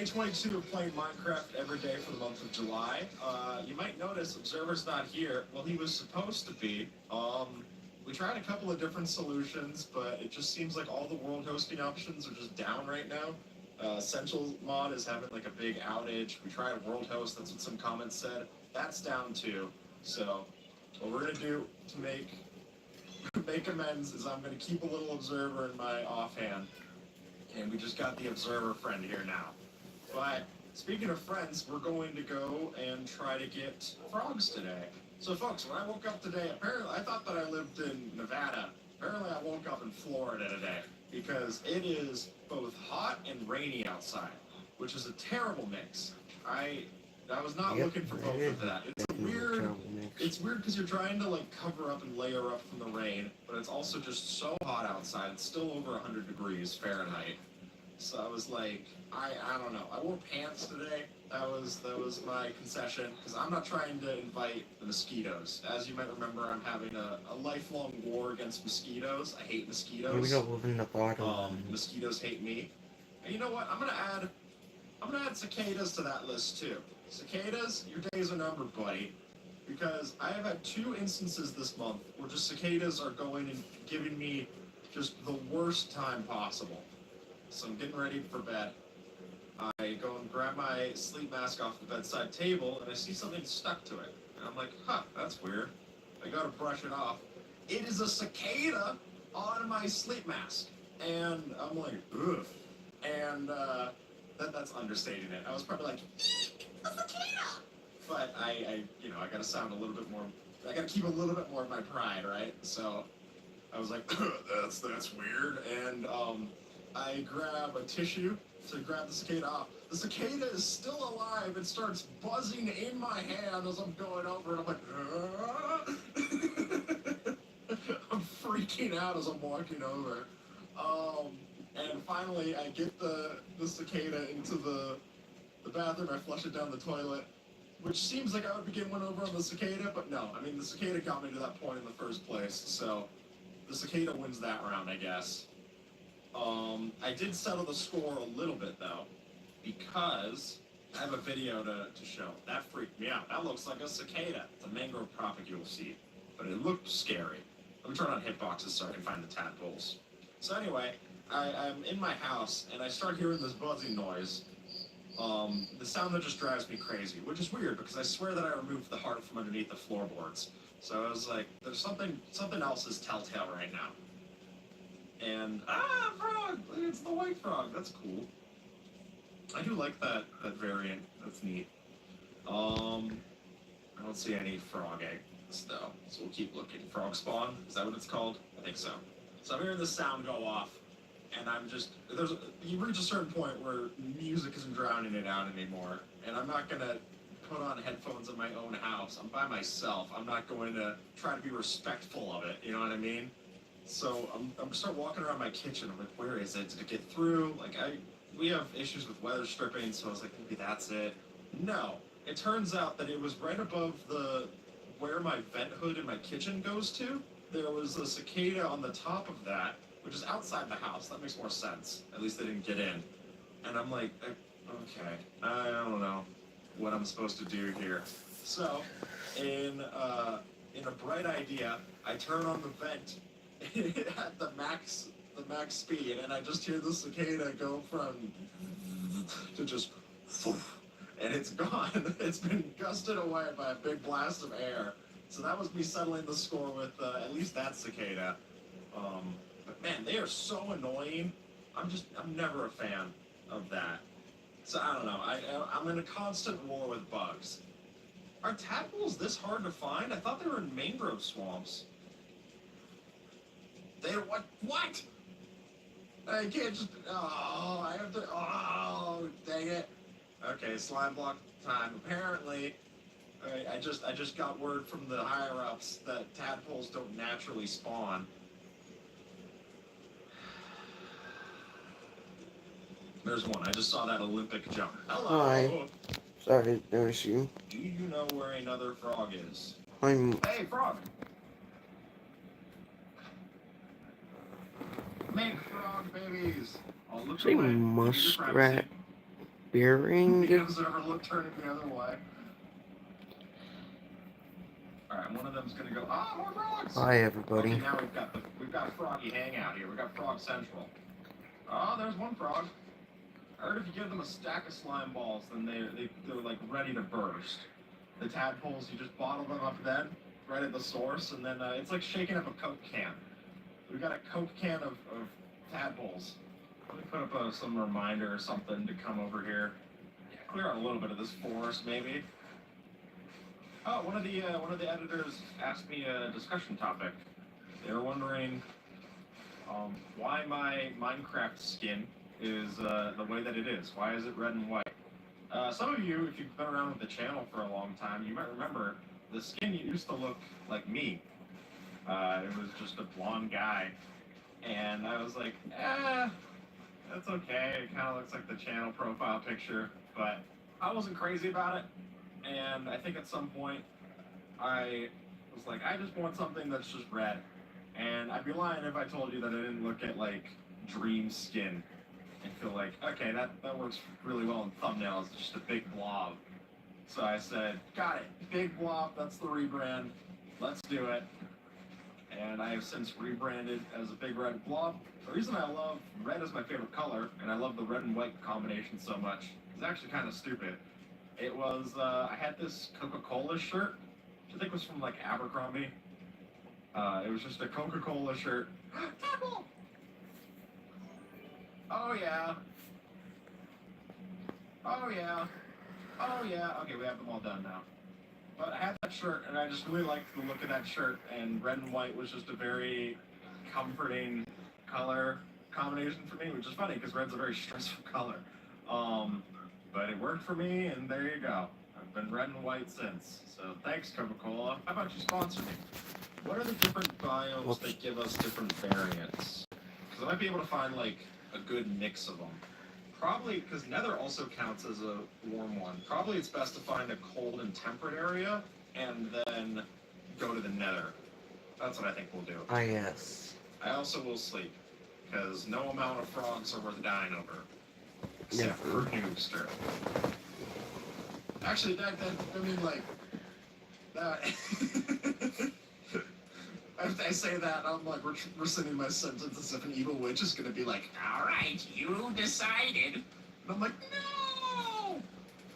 day 22 of playing Minecraft every day for the month of July. You might notice Observer's not here. Well, he was supposed to be. We tried a couple of different solutions, but it just seems like all the world hosting options are just down right now. Essential mod is having like a big outage. We tried world host, that's what some comments said. That's down too. So, what we're gonna do to make amends is I'm gonna keep a little Observer in my offhand. And we just got the Observer friend here now. But speaking of friends, we're going to go and try to get frogs today. So folks, when I woke up today, apparently I thought that I lived in Nevada. Apparently I woke up in Florida today because it is both hot and rainy outside, which is a terrible mix. I was not looking for both of that. It's weird because you're trying to like cover up and layer up from the rain, but it's also just so hot outside. It's still over 100 degrees Fahrenheit. So I was like, I don't know. I wore pants today. That was my concession because I'm not trying to invite the mosquitoes. As you might remember, I'm having a lifelong war against mosquitoes. I hate mosquitoes. We don't live in the bottom. Mosquitoes hate me. And you know what? I'm gonna add cicadas to that list too. Cicadas, your days are numbered, buddy. Because I have had 2 instances this month where just cicadas are going and giving me just the worst time possible. So I'm getting ready for bed. I go and grab my sleep mask off the bedside table, and I see something stuck to it. And I'm like, huh, that's weird. I go to brush it off. It is a cicada on my sleep mask. And I'm like, ugh. And that's understating it. I was probably like, eek, a cicada! But I gotta sound a little bit more, I gotta keep a little bit more of my pride, right? So I was like, that's weird. And I grab a tissue to grab the cicada off. The cicada is still alive. It starts buzzing in my hand as I'm going over, and I'm like, I'm freaking out as I'm walking over. And finally, I get the cicada into the bathroom. I flush it down the toilet, which seems like I would begin one over on the cicada, but no. I mean, the cicada got me to that point in the first place, so the cicada wins that round, I guess. I did settle the score a little bit, though, because I have a video to show. That freaked me out. That looks like a cicada. It's a mangrove propagule seed, but it looked scary. Let me turn on hitboxes so I can find the tadpoles. So anyway, I'm in my house, and I start hearing this buzzing noise. The sound that just drives me crazy, which is weird because I swear that I removed the heart from underneath the floorboards. So I was like, there's something else is telltale right now. And frog! It's the white frog. That's cool. I do like that variant. That's neat. I don't see any frog eggs though, so we'll keep looking. Frog spawn? Is that what it's called? I think so. So I'm hearing the sound go off, and I'm just you reach a certain point where music isn't drowning it out anymore, and I'm not gonna put on headphones in my own house. I'm by myself. I'm not going to try to be respectful of it. You know what I mean? So I'm start walking around my kitchen. I'm like, where is it? Did it get through? Like we have issues with weather stripping, so I was like, maybe that's it. No, it turns out that it was right above where my vent hood in my kitchen goes to. There was a cicada on the top of that, which is outside the house. That makes more sense. At least they didn't get in. And I'm like, okay, I don't know what I'm supposed to do here. So, in a bright idea, I turn on the vent at the max speed, and I just hear the cicada go from to just, and it's gone. It's been gusted away by a big blast of air. So that was me settling the score with at least that cicada. But man, they are so annoying. I'm never a fan of that. So I don't know. I'm in a constant war with bugs. Are tadpoles this hard to find? I thought they were in mangrove swamps. They're what? What? I can't just. Oh, I have to. Oh, dang it. Okay, slime block time. Apparently, I just got word from the higher ups that tadpoles don't naturally spawn. There's one. I just saw that Olympic jump. Hello. Hi. Sorry to notice you. Do you know where another frog is? I'm. Hey, frog. Make frog babies. I'll look Say away. muskrat. Beering? Does it ever look turning the other way? Alright, one of them's gonna go, ah, more frogs! Hi, everybody. Okay, now we've got Froggy Hangout here. We've got Frog Central. Oh, there's one frog. I heard if you give them a stack of slime balls, then they're like ready to burst. The tadpoles, you just bottle them up then, right at the source, and then it's like shaking up a Coke can. We've got a Coke can of tadpoles. Let me put up some reminder or something to come over here. Yeah, clear out a little bit of this forest, maybe. Oh, one of the editors asked me a discussion topic. They were wondering why my Minecraft skin is the way that it is. Why is it red and white? Some of you, if you've been around with the channel for a long time, you might remember the skin used to look like me. It was just a blonde guy. And I was like, that's okay. It kind of looks like the channel profile picture. But I wasn't crazy about it. And I think at some point, I was like, I just want something that's just red. And I'd be lying if I told you that I didn't look at, like, dream skin and feel like, okay, that works really well in thumbnails. It's just a big blob. So I said, got it. Big blob, that's the rebrand. Let's do it. And I have since rebranded as a big red blob. The reason I love red as my favorite color, and I love the red and white combination so much, is actually kind of stupid. It was, I had this Coca-Cola shirt, which I think was from, like, Abercrombie. It was just a Coca-Cola shirt. Tadpole! Oh, yeah. Oh, yeah. Oh, yeah. Okay, we have them all done now. But I had that shirt, and I just really liked the look of that shirt, and red and white was just a very comforting color combination for me, which is funny, because red's a very stressful color. But it worked for me, and there you go. I've been red and white since. So thanks, Coca-Cola. How about you sponsor me? What are the different biomes that give us different variants? Because I might be able to find, like, a good mix of them. Probably, because Nether also counts as a warm one. Probably it's best to find a cold and temperate area, and then go to the Nether. That's what I think we'll do. Ah, yes. I also will sleep, because no amount of frogs are worth dying over. Except for Noobster. Actually, that I say that, I'm like rescinding my sentence as if an evil witch is gonna be like, alright, you decided. And I'm like, no!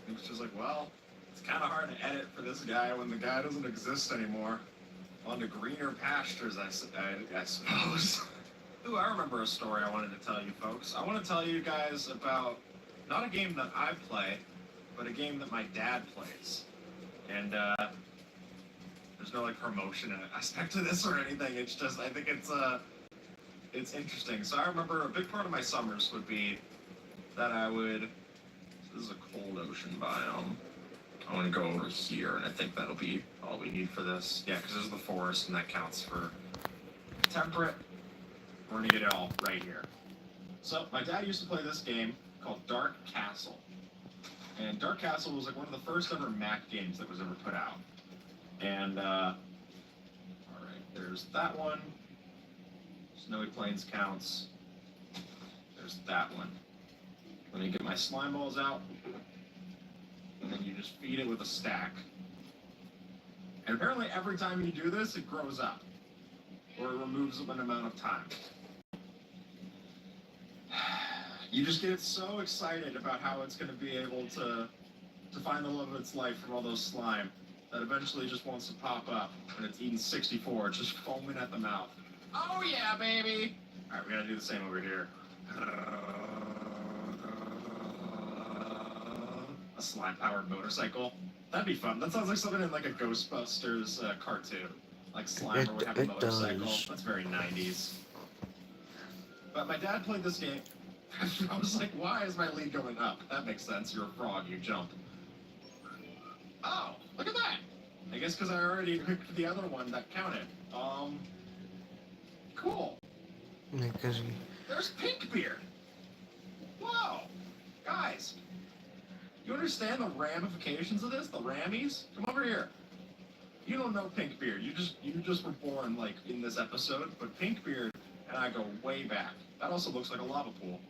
And she's like, well, it's kind of hard to edit for this guy when the guy doesn't exist anymore. On to greener pastures, I suppose. Ooh, I remember a story I wanted to tell you folks. I want to tell you guys about, not a game that I play, but a game that my dad plays. And, there's no, like, promotion aspect to this or anything. It's just, I think it's interesting. So I remember a big part of my summers would be that I would, this is a cold ocean biome. I want to go over here, and I think that'll be all we need for this. Yeah, because there's the forest, and that counts for temperate. We're going to get it all right here. So my dad used to play this game called Dark Castle. And Dark Castle was, like, one of the first ever Mac games that was ever put out. And, alright, there's that one. Snowy Plains counts. There's that one. Let me get my slime balls out. And then you just feed it with a stack. And apparently every time you do this, it grows up. Or it removes an amount of time. You just get so excited about how it's going to be able to find the love of its life from all those slime. That eventually just wants to pop up when it's eating 64, it's just foaming at the mouth. Oh yeah, baby! Alright, we gotta do the same over here. A slime-powered motorcycle. That'd be fun. That sounds like something in like a Ghostbusters cartoon. Like Slimer would have a motorcycle. Does. That's very 90s. But my dad played this game. I was like, why is my lead going up? That makes sense. You're a frog, you jump. Oh, look at that! I guess because I already picked the other one that counted. Cool. Because There's Pinkbeard. Whoa, guys, you understand the ramifications of this? The rammies? Come over here. You don't know Pinkbeard. You just were born like in this episode, but Pinkbeard and I go way back. That also looks like a lava pool.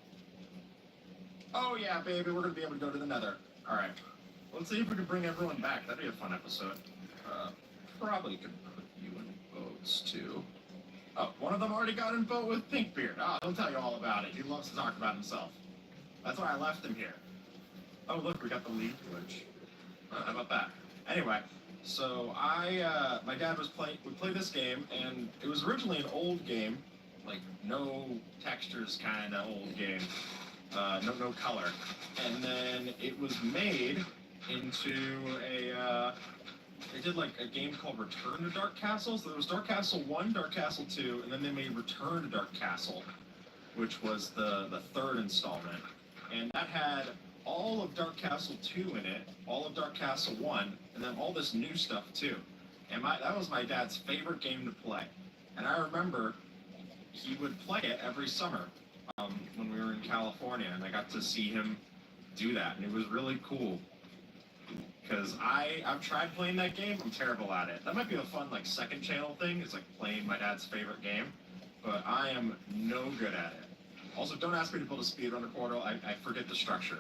Oh yeah, baby, we're gonna be able to go to the Nether. All right. Let's see if we can bring everyone back. That'd be a fun episode. Probably could put you in boats too. Oh, one of them already got in boat with Pinkbeard. Oh, he'll tell you all about it. He loves to talk about himself. That's why I left him here. Oh, look, we got the lead glitch. How about that? Anyway, so my dad would play this game, and it was originally an old game, like no textures kind of old game, no color, and then it was made into they did like a game called Return to Dark Castle. So there was Dark Castle 1, Dark Castle 2, and then they made Return to Dark Castle, which was the third installment, and that had all of Dark Castle 2 in it, all of Dark Castle 1, and then all this new stuff too. And that was my dad's favorite game to play. And I remember he would play it every summer when we were in California, and I got to see him do that, and it was really cool. Because I've tried playing that game, I'm terrible at it. That might be a fun like second channel thing, is like playing my dad's favorite game, but I am no good at it. Also, don't ask me to build a speedrunner portal, I forget the structure.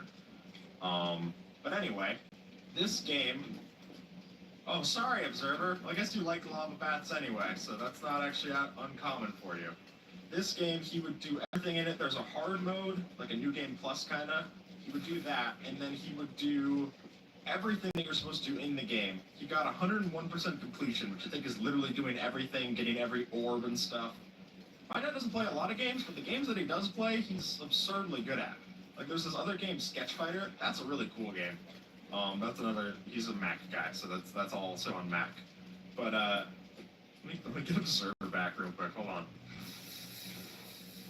But anyway, this game... Oh, sorry, Observer. Well, I guess you like lava bats anyway, so that's not actually uncommon for you. This game, he would do everything in it. There's a hard mode, like a New Game Plus kinda. He would do that, and then he would do everything that you're supposed to do in the game. He got 101% completion, which I think is literally doing everything, getting every orb and stuff. My dad doesn't play a lot of games, but the games that he does play, he's absurdly good at. Like, there's this other game, Sketch Fighter. That's a really cool game. That's another... He's a Mac guy, so that's also on Mac. But, let me get Observer back real quick. Hold on.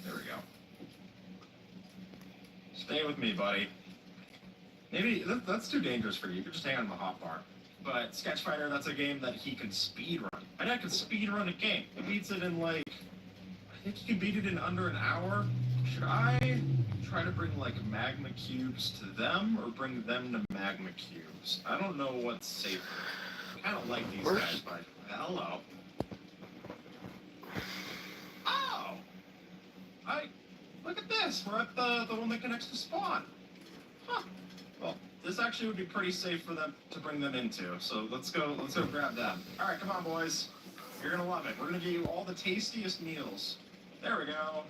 There we go. Stay with me, buddy. Maybe that's too dangerous for you. You could just hang on the hotbar. But Sketch Fighter, that's a game that he can speedrun. My dad can speedrun a game. He beats it in, like... I think he can beat it in under an hour. Should I try to bring, like, magma cubes to them, or bring them to magma cubes? I don't know what's safer. I kind of like these guys, but... Hello. Oh! Look at this! We're at the one that connects to spawn. Huh. Well, this actually would be pretty safe for them to bring them into, so let's go grab them. Alright, come on, boys. You're gonna love it. We're gonna give you all the tastiest meals. There we go.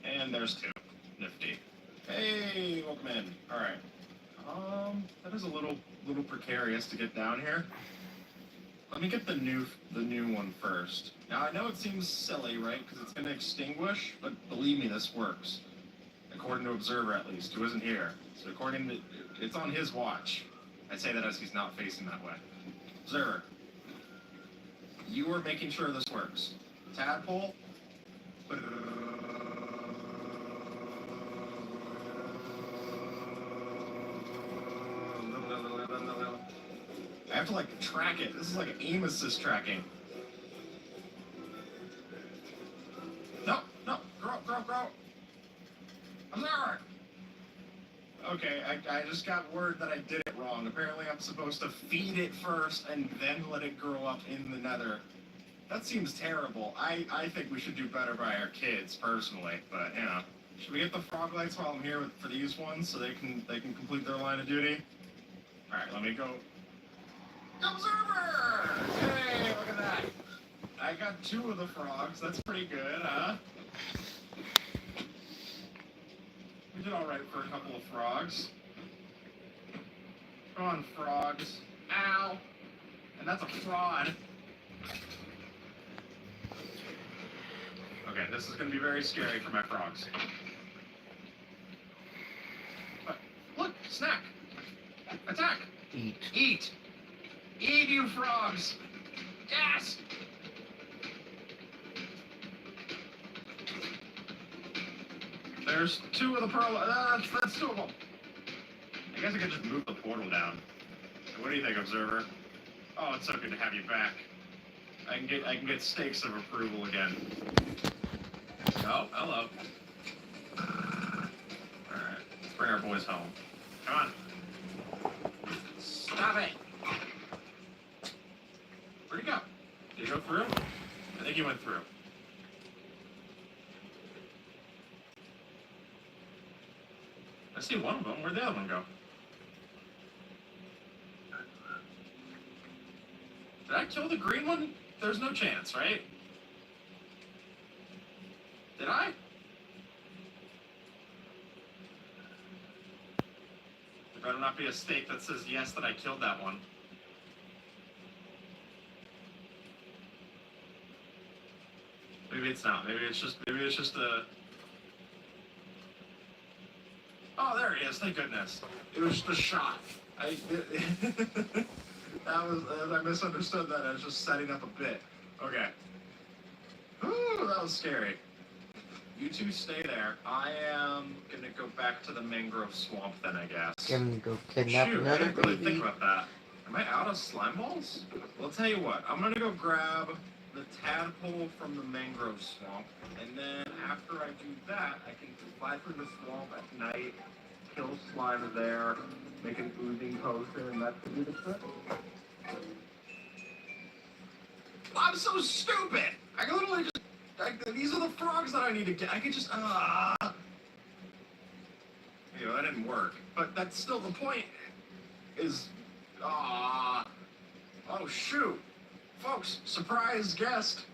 And there's two. Nifty. Hey, welcome in. Alright. That is a little precarious to get down here. Let me get the new one first. Now, I know it seems silly, right? Because it's gonna extinguish, but believe me, this works. According to Observer, at least, who isn't here. So according to... It's on his watch. I say that as he's not facing that way. Observer. You are making sure this works. Tadpole. I have to, like, track it. This is like aim assist tracking. No, grow. Observer! Okay, I just got word that I did it wrong. Apparently I'm supposed to feed it first and then let it grow up in the Nether. That seems terrible. I think we should do better by our kids, personally, but, you know. Should we get the frog lights while I'm here for these ones so they can complete their line of duty? Alright, let me go. Observer! Hey, look at that. I got 2 of the frogs. That's pretty good, huh? We did alright for a couple of frogs. Come on, frogs. Ow! And that's a fraud. Okay, this is going to be very scary for my frogs. But, look! Snack! Attack! Eat. Eat! Eat, you frogs! Yes! There's 2 of the pearl... that's 2 of them. I guess I could just move the portal down. What do you think, Observer? Oh, it's so good to have you back. I can get stakes of approval again. Oh, hello. Alright, let's bring our boys home. Come on. Stop it! Where'd he go? Did he go through? I think he went through. I see one of them. Where'd the other one go? Did I kill the green one? There's no chance, right? Did I? There better not be a stake that says yes that I killed that one. Maybe it's not. Maybe it's just a... Oh, there he is. Thank goodness. It was just a shot. I misunderstood that. I was just setting up a bit. Okay. Ooh, that was scary. You two stay there. I am gonna go back to the mangrove swamp then, I guess. Gonna go kidnap Shoot, I another didn't really baby. think about that. Am I out of slime balls? Well, I'll tell you what. I'm gonna go grab the tadpole from the mangrove swamp, and then after I do that, I can fly through the swamp at night, kill slime there, make an oozing potion, and that could be the trick. I'm so stupid! I can literally just... these are the frogs that I need to get. I could just... You know, that didn't work. But that's still the point, is... Oh, shoot. Folks, surprise guest.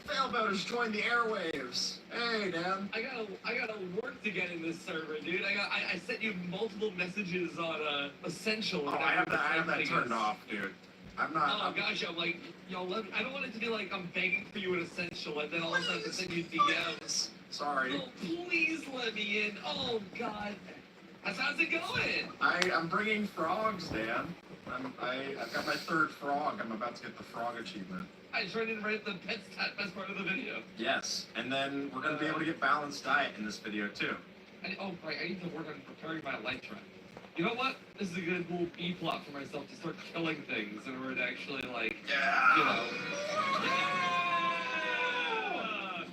Failboat has joined the airwaves. Hey, Dan. I gotta work to get in this server, dude. I sent you multiple messages on Essential. Oh, I have that turned off, dude. I'm not. Oh gosh, I'm like, yo, I don't want it to be like I'm begging for you in Essential, and then all of a sudden I have to send you DMs. Sorry. Oh, please let me in. Oh God. How's it going? I'm bringing frogs, Dan. I've got my third frog. I'm about to get the frog achievement. I turned in right at the best part of the video. Yes, and then we're gonna be able to get balanced diet in this video too. Right, I need to work on preparing my light trap. You know what? This is a good little B-plot for myself to start killing things in order to actually, like, you know... Yeah!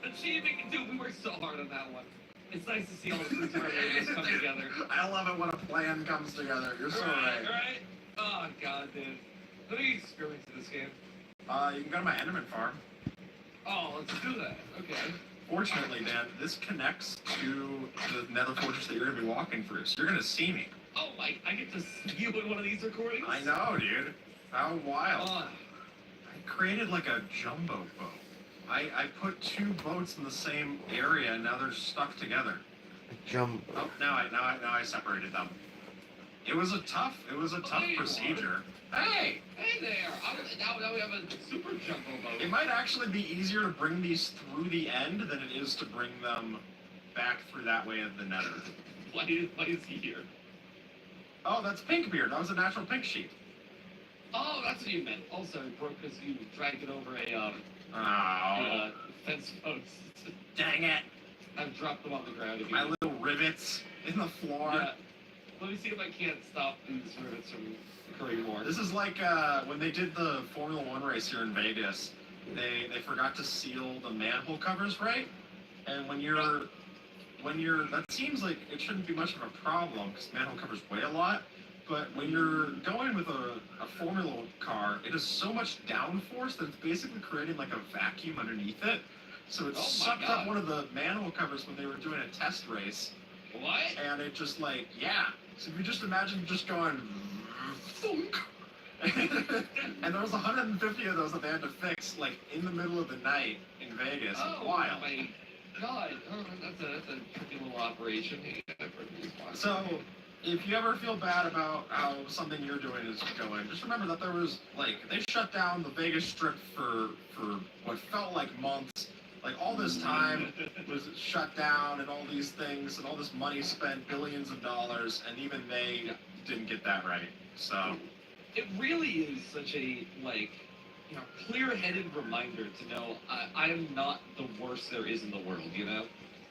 Achieving, dude, we worked so hard on that one. It's nice to see all the fruits of our labors come together. I love it when a plan comes together. You're so right. Right? Oh, God, dude. What are you experiencing this game? You can go to my Enderman farm. Oh, let's do that. Okay. Fortunately, Dan, this connects to the nether fortress that you're going to be walking through, so you're going to see me. Oh, I get to see you in one of these recordings? I know, dude. How wild. Oh. I created like a jumbo boat. I put two boats in the same area, and now they're stuck together. Jump. Oh, now I separated them. It was a tough procedure. Hey! Hey there! Now we have a super jumbo boat. It might actually be easier to bring these through the end than it is to bring them back through that way of the nether. Why is he here? Oh, that's Pinkbeard. That was a natural pink sheep. Oh, that's what you meant. Also, it broke because you dragged it over a fence post. Dang it! I've dropped them on the ground again. My little rivets in the floor. Yeah. Let me see if I can't stop these rivets from occurring more. This is like when they did the Formula 1 race here in Vegas. They forgot to seal the manhole covers right, and when you're that seems like it shouldn't be much of a problem because manhole covers weigh a lot. But when you're going with a Formula car, it has so much downforce that it's basically creating like a vacuum underneath it. So it sucked up one of the manhole covers when they were doing a test race. What? And it just like, yeah. So if you just imagine just going, thunk. And there was 150 of those that they had to fix like in the middle of the night in Vegas. Oh, wild. My God. Oh, that's a tricky little operation. So, if you ever feel bad about how something you're doing is going, just remember that there was, like, they shut down the Vegas Strip for what felt like months. Like, all this time was shut down and all these things and all this money spent, billions of dollars, and even they didn't get that right. So... It really is such a, like, you know, clear-headed reminder to know I'm not the worst there is in the world, you know?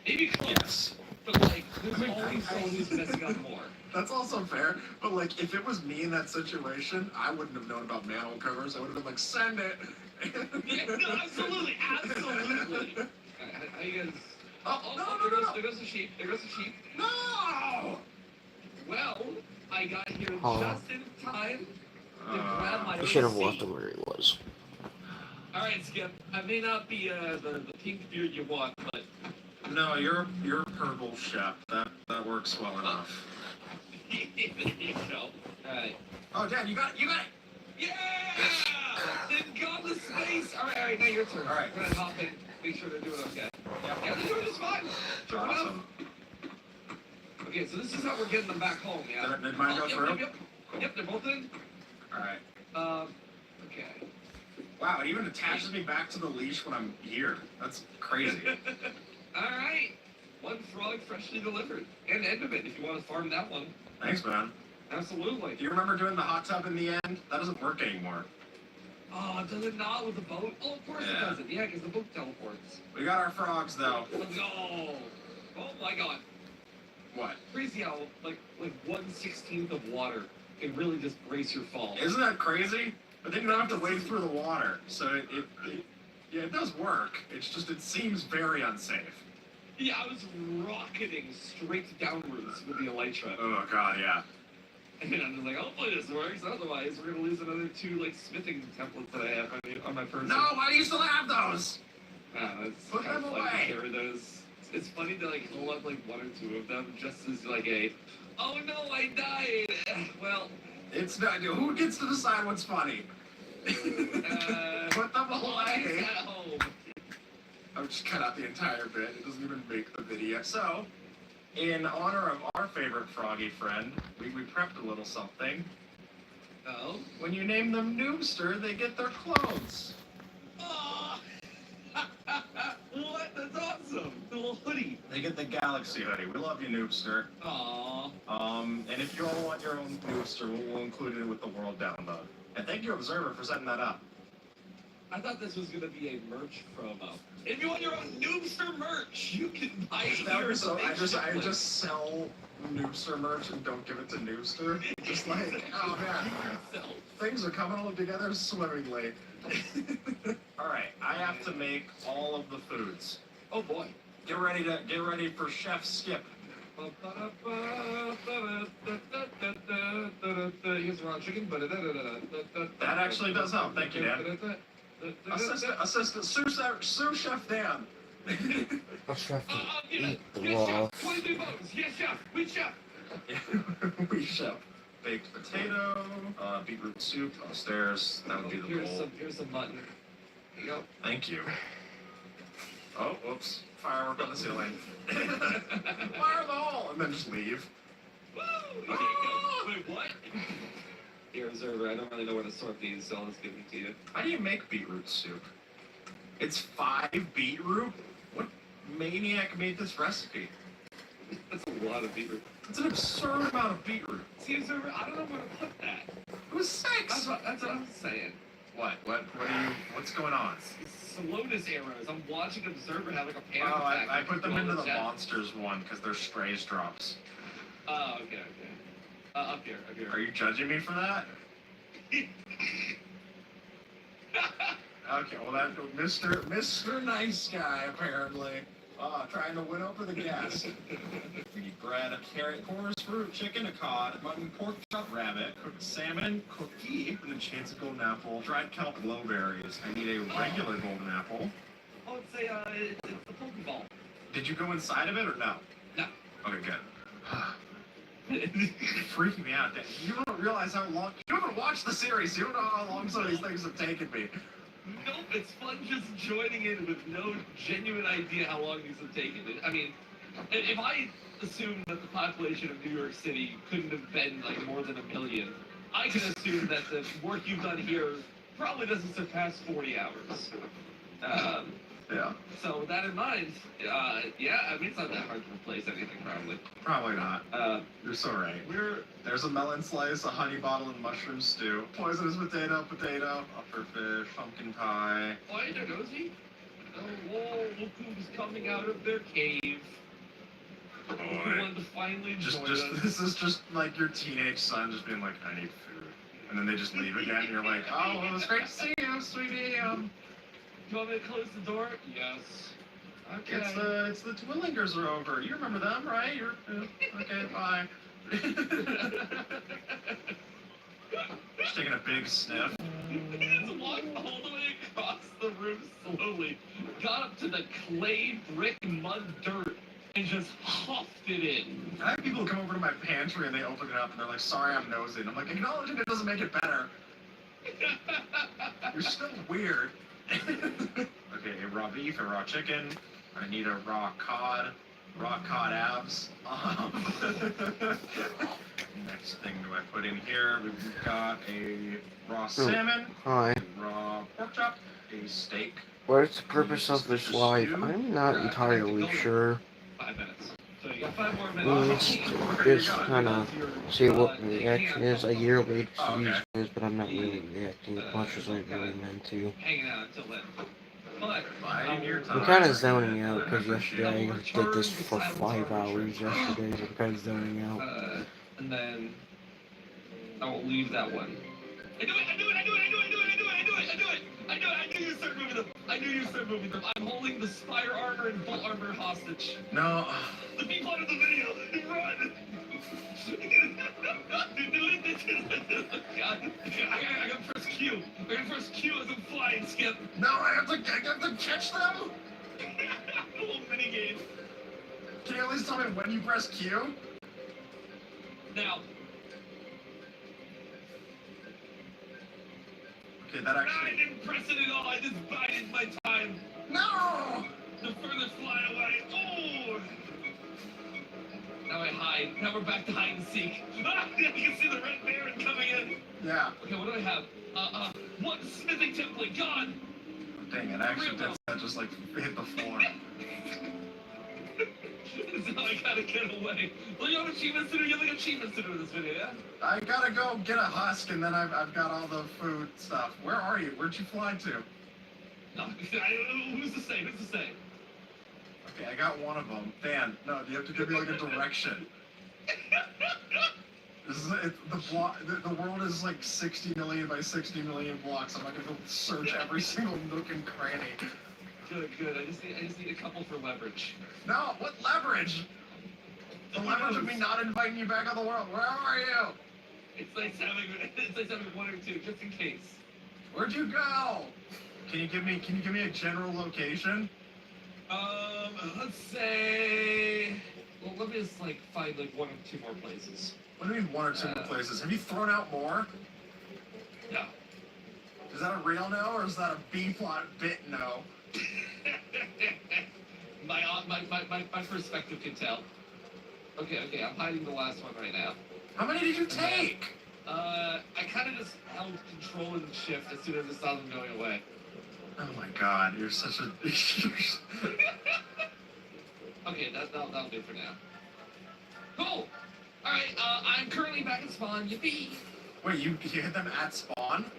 Maybe close, yes. but, like, there's always someone who's messing up more. That's also fair, but, like, if it was me in that situation, I wouldn't have known about manhole covers. I would have been like, send it! Yeah, no, absolutely, absolutely! How you guys... No. There goes the sheep, there goes the sheep. No! Well, I got here just in time to grab my You should have seat. left him where he was. Alright, Skip, I may not be the pink beard you want, but No, you're a purple chef. That works well enough. Alright. Oh, Dad, you got it. Yeah! Didn't go to space! Alright, now your turn. Alright. Go ahead, hop in. Make sure they're doing okay. Yeah, they're doing just fine. Sure enough. Awesome. Okay, so this is how we're getting them back home, yeah? Did mine go through? Yep, they're both in. Alright. Okay. Wow, it even attaches me back to the leash when I'm here. That's crazy. Alright. One frog freshly delivered. And end of it, if you want to farm that one. Thanks, man. Absolutely. Do you remember doing the hot tub in the end? That doesn't work anymore. Oh, does it not with the boat? Oh, of course it doesn't. Yeah, because the boat teleports. We got our frogs, though. Let's go. Oh my god. What? Crazy how, like 1/16 of water can really just brace your fall. Isn't that crazy? But then you don't have to wade through the water. So it does work. It's just, it seems very unsafe. Yeah, I was rocketing straight downwards with the elytra. Oh, God, yeah. And I'm just like, hopefully this works. Otherwise, we're going to lose another 2, smithing templates that I have on my person. No, why do you still have those? It's Put kind them of fun to away. carry those. It's funny to, hold up, 1 or 2 of them just as, oh no, I died. Well... It's not, who gets to decide what's funny? Put them away. At home. I'll just cut out the entire bit. It doesn't even make the video. So, in honor of our favorite froggy friend, we prepped a little something. Oh? When you name them Noobster, they get their clothes. Oh! What? That's awesome. The little hoodie. They get the Galaxy hoodie. We love you, Noobster. Aww. And if you all want your own Noobster, we'll include it with the world download. And thank you, Observer, for setting that up. I thought this was going to be a merch promo. If you want your own Noobster merch, you can buy it That would here. be so, I just sell Noobster merch and don't give it to Noobster. Just like, oh man, things are coming all together swimmingly. Alright, I have to make all of the foods. Oh boy. Get ready for Chef Skip. Here's raw chicken. That actually does help. Thank you, Dan. Assistant, sous chef Dan. I'll have to eat the Yes, wall. chef. 22 votes. Yes, chef. We chef. We chef. Baked potato, beetroot soup upstairs. That would be the bowl. Here's some mutton. There you go. Thank you. Oh, whoops. Firework on the ceiling. Fire the hole! And then just leave. Woo! Oh! Wait, what? Here, Observer, I don't really know where to sort these, so I'll just give them to you. How do you make beetroot soup? It's 5 beetroot? What maniac made this recipe? That's a lot of beetroot. It's an absurd amount of beetroot. See, Observer, I don't know where to put that. It was 6! That's what I'm saying. What's going on? Slowness errors. I'm watching Observer have a panic Oh, attack. I put them into the chat. monsters one because they're strays drops. Oh, okay. Up here. Are you judging me for that? Okay, well that Mr. Nice Guy apparently. Trying to win over the guest. We need bread, a carrot, chorus fruit, chicken, a cod, mutton, pork chop, rabbit, cooked salmon, cookie, an enchanted golden apple, dried kelp, glowberries. I need a regular golden apple. Oh, it's the Pokeball. Did you go inside of it or no? No. Okay, good. Freaking me out. You don't realize how long. You haven't watched the series. You don't know how long some of these things have taken me. Nope, it's fun just joining in with no genuine idea how long these have taken. I mean, if I assumed that the population of New York City couldn't have been more than 1 million, I can assume that the work you've done here probably doesn't surpass 40 hours. Yeah. So with that in mind, it's not that hard to replace anything, probably. Probably not. You're so right. There's a melon slice, a honey bottle, and mushroom stew. Poisonous potato, upper fish, pumpkin pie. Why they're nosy? Oh, look who's coming out of their cave. Who wanted to finally join us. This is just like your teenage son just being like, I need food. And then they just leave again, and you're like, oh, it was great to see you, sweetie. Do you want me to close the door? Yes. Okay. It's the Twillingers are over. You remember them, right? Okay, bye. Just taking a big sniff. He just walked all the way across the room slowly, got up to the clay, brick, mud, dirt, and just huffed it in. I have people come over to my pantry and they open it up and they're like, sorry, I'm nosy. And I'm like, acknowledging it doesn't make it better. You're still weird. Okay, a raw beef, a raw chicken. I need a raw cod abs. Next thing do I put in here? We've got a raw salmon, Hi. a raw pork chop, a steak. What is the purpose of this live? I'm not entirely sure. 5 minutes. So you got 5 more minutes. Just kind of see what the reaction is. A year late to these videos, but I'm not really reacting as much as I really meant to. Hanging out until then. But I'm kind of zoning out because yesterday I did this for 5 hours yesterday, so I'm kind of zoning out. And then I won't leave that one. I knew you started moving them. I knew you started moving them. I'm holding the spire armor and full armor hostage. No. The people under the video, run! God, I gotta press Q. I gotta press Q as I'm flying, Skip. No, I have to catch them? A little mini game. Can you at least tell me when you press Q? Now. Okay, that actually... I didn't press it at all. I just bided my time. No! The furthest fly away. Oh! Now I hide. Now we're back to hide and seek. You can see the red baron coming in. Yeah. Okay, what do I have? One smithing template. Gone. Dang it, I actually did that, just like hit the floor. So I gotta get away. Well, you have achievements to do. You have like achievements to do in this video, yeah? I gotta go get a husk, and then I've got all the food stuff. Where are you? Where'd you fly to? No, who's to say? Who's to say? Okay, I got one of them. Dan, no, you have to give me like a direction. This is the world is like 60 million by 60 million blocks. I'm not gonna search every single nook and cranny. Good. I just need a couple for leverage. No, what leverage? The leverage of me not inviting you back on the world. Where are you? It's like having one or two, just in case. Where'd you go? Can you give me a general location? Let's say. Well, let me just like find like 1 or 2 more places. What do you mean 1 or 2 more places? Have you thrown out more? No. Is that a real no or is that a B plot bit no? my perspective can tell. Okay, I'm hiding the last one right now. How many did you take? I kind of just held control and shift as soon as I saw them going away. Oh my god, you're such a... Okay, that'll do for now. Cool! Alright, I'm currently back at spawn, yippee! Wait, you hit them at spawn?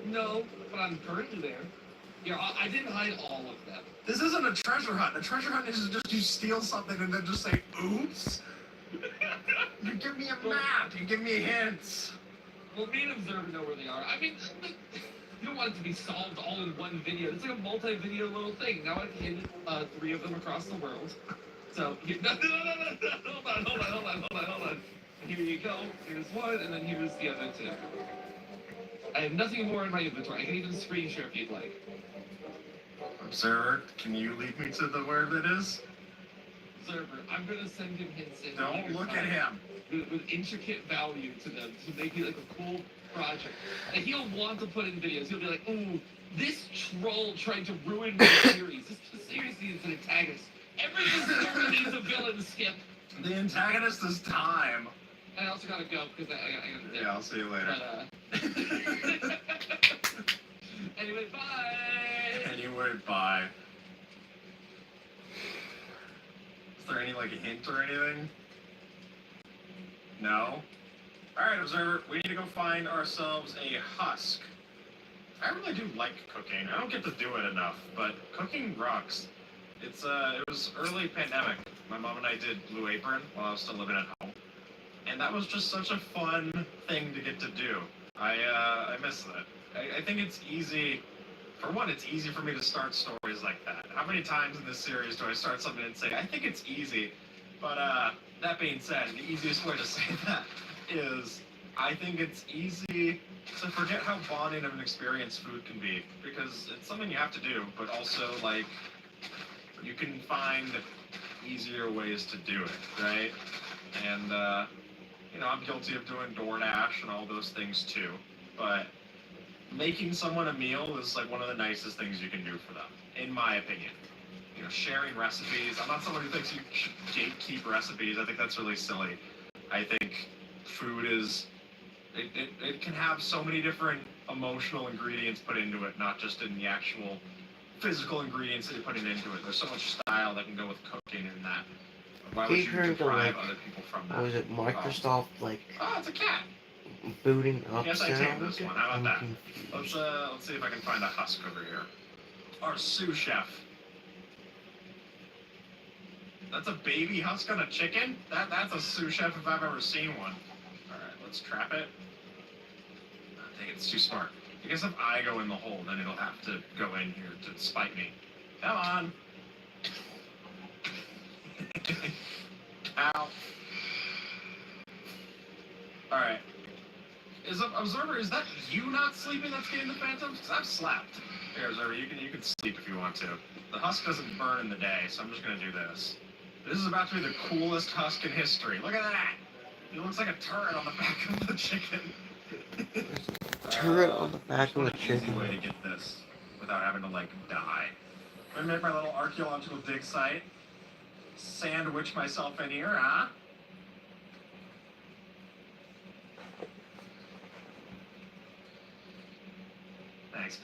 No, but I'm currently there. Yeah, I didn't hide all of them. This isn't a treasure hunt. A treasure hunt is just you steal something and then just say, oops. You give me a map. You give me hints. Well, me and Observer know where they are. I mean, you don't want it to be solved all in one video. It's like a multi-video little thing. Now I've hidden 3 of them across the world. So, no. Hold on. Here you go. Here's one, and then here's the other 2. I have nothing more in my inventory. I can even screen share if you'd like. Observer, can you lead me to the where it is? Observer, I'm gonna send him hints. Don't look at him. With intricate value to them to make it like a cool project. And he'll want to put in videos. He'll be like, ooh, this troll tried to ruin my series. This series needs an antagonist. Every story needs a villain, Skip. The antagonist is time. And I also gotta go because I gotta dip. Yeah, I'll see you later. But, anyway, bye! Anyway, bye. Is there any, like, a hint or anything? No? Alright, Observer, we need to go find ourselves a husk. I really do like cooking. I don't get to do it enough, but cooking rocks. It was early pandemic. My mom and I did Blue Apron while I was still living at home. And that was just such a fun thing to get to do. I miss that. I think it's easy. For one, it's easy for me to start stories like that. How many times in this series do I start something and say, I think it's easy? But that being said, the easiest way to say that is I think it's easy to forget how bonding of an experience food can be, because it's something you have to do, but also, like, you can find easier ways to do it, right? And, you know, I'm guilty of doing DoorDash and all those things too, but making someone a meal is, like, one of the nicest things you can do for them, in my opinion. You know, sharing recipes. I'm not someone who thinks you should gatekeep recipes. I think that's really silly. I think food is, it can have so many different emotional ingredients put into it, not just in the actual physical ingredients that you're putting into it. There's so much style that can go with cooking and that. Why would you deprive other people from that? What was it, Microsoft, like... Oh, it's a cat. Booting up Yes, I tamed this one. How about that? Confused. Let's see if I can find a husk over here. Our sous chef. That's a baby husk on a chicken? That's a sous chef if I've ever seen one. Alright, let's trap it. I think it's too smart. I guess if I go in the hole, then it'll have to go in here to spite me. Come on! Ow. Alright. Observer, is that you not sleeping that's getting the phantoms? Because I've slept. Here, Observer, you can sleep if you want to. The husk doesn't burn in the day, so I'm just gonna do this. This is about to be the coolest husk in history. Look at that! It looks like a turret on the back of the chicken. Turret on the back of the chicken. Easy way to get this without having to, like, die. I'm gonna make my little archaeological dig site. Sandwich myself in here, huh? Thanks.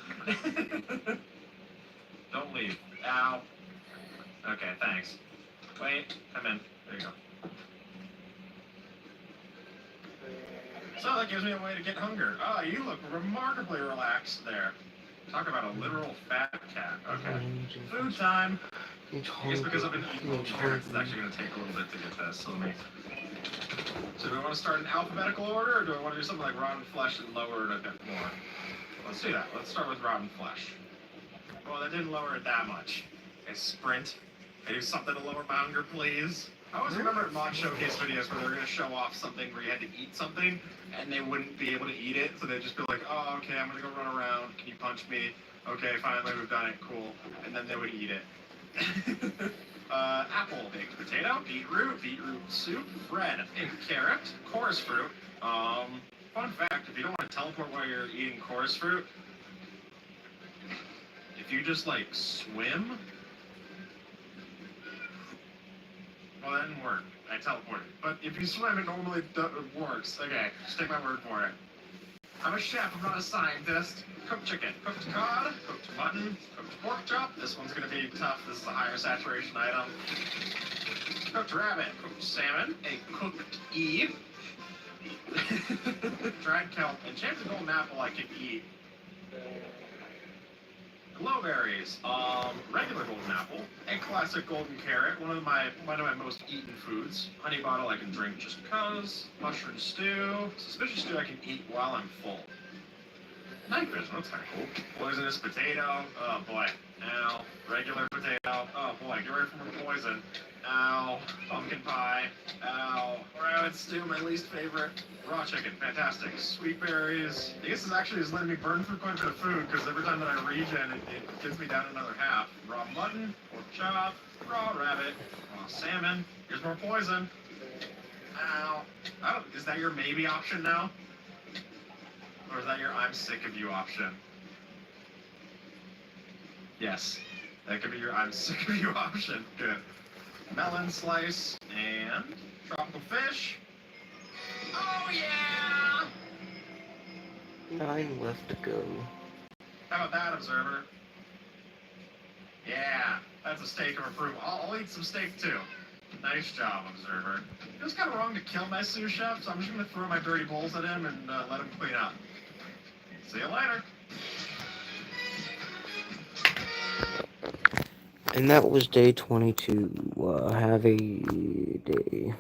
Don't leave. Ow. Okay, thanks. Wait, come in. There you go. So that gives me a way to get hunger. Oh, you look remarkably relaxed there. Talk about a literal fat cat. Okay. Food time. I guess because I've been eating little carrots, it's actually going to take a little bit to get this. So let me... So do I want to start in alphabetical order, or do I want to do something like rotten flesh and lower it a bit more? Let's do that. Let's start with rotten flesh. Well, that didn't lower it that much. Okay, sprint. Can I do something to lower my hunger, please? I always remember at mod showcase videos where they were going to show off something where you had to eat something, and they wouldn't be able to eat it, so they'd just be like, oh, okay, I'm going to go run around. Can you punch me? Okay, finally, we've done it. Cool. And then they would eat it. Apple, baked potato, beetroot soup, bread, a carrot, chorus fruit. Fun fact, if you don't want to teleport while you're eating chorus fruit, if you just, like, swim, well, that didn't work. I teleported. But if you swim, it normally works. Okay, just take my word for it. I'm a chef, I'm not a scientist. Cooked chicken, cooked cod, cooked mutton, cooked pork chop. This one's gonna be tough. This is a higher saturation item. Cooked rabbit, cooked salmon, a cooked eve. Dried kelp, and enchanted golden apple I can eat. Glowberries, regular golden apple, a classic golden carrot, one of my most eaten foods. Honey bottle I can drink just cause. Mushroom stew, suspicious stew I can eat while I'm full. Night vision, that's kind of cool. Poisonous potato, oh boy. Ow. Regular potato, oh boy, get ready for more poison. Ow. Pumpkin pie, ow. Rabbit stew, my least favorite. Raw chicken, fantastic. Sweet berries. I guess this actually is letting me burn through quite a bit of food, because every time that I regen, it gives me down another half. Raw mutton, pork chop, raw rabbit, raw salmon. Here's more poison. Ow. Is that your maybe option now? Or is that your I'm sick of you option? Yes. That could be your I'm sick of you option. Good. Melon slice and tropical fish. Oh yeah! 9 left to go. How about that, Observer? Yeah, that's a steak of approval. I'll eat some steak too. Nice job, Observer. It was kind of wrong to kill my sous chef, so I'm just going to throw my dirty bowls at him and let him clean up. See you later. And that was day 22. Have a day.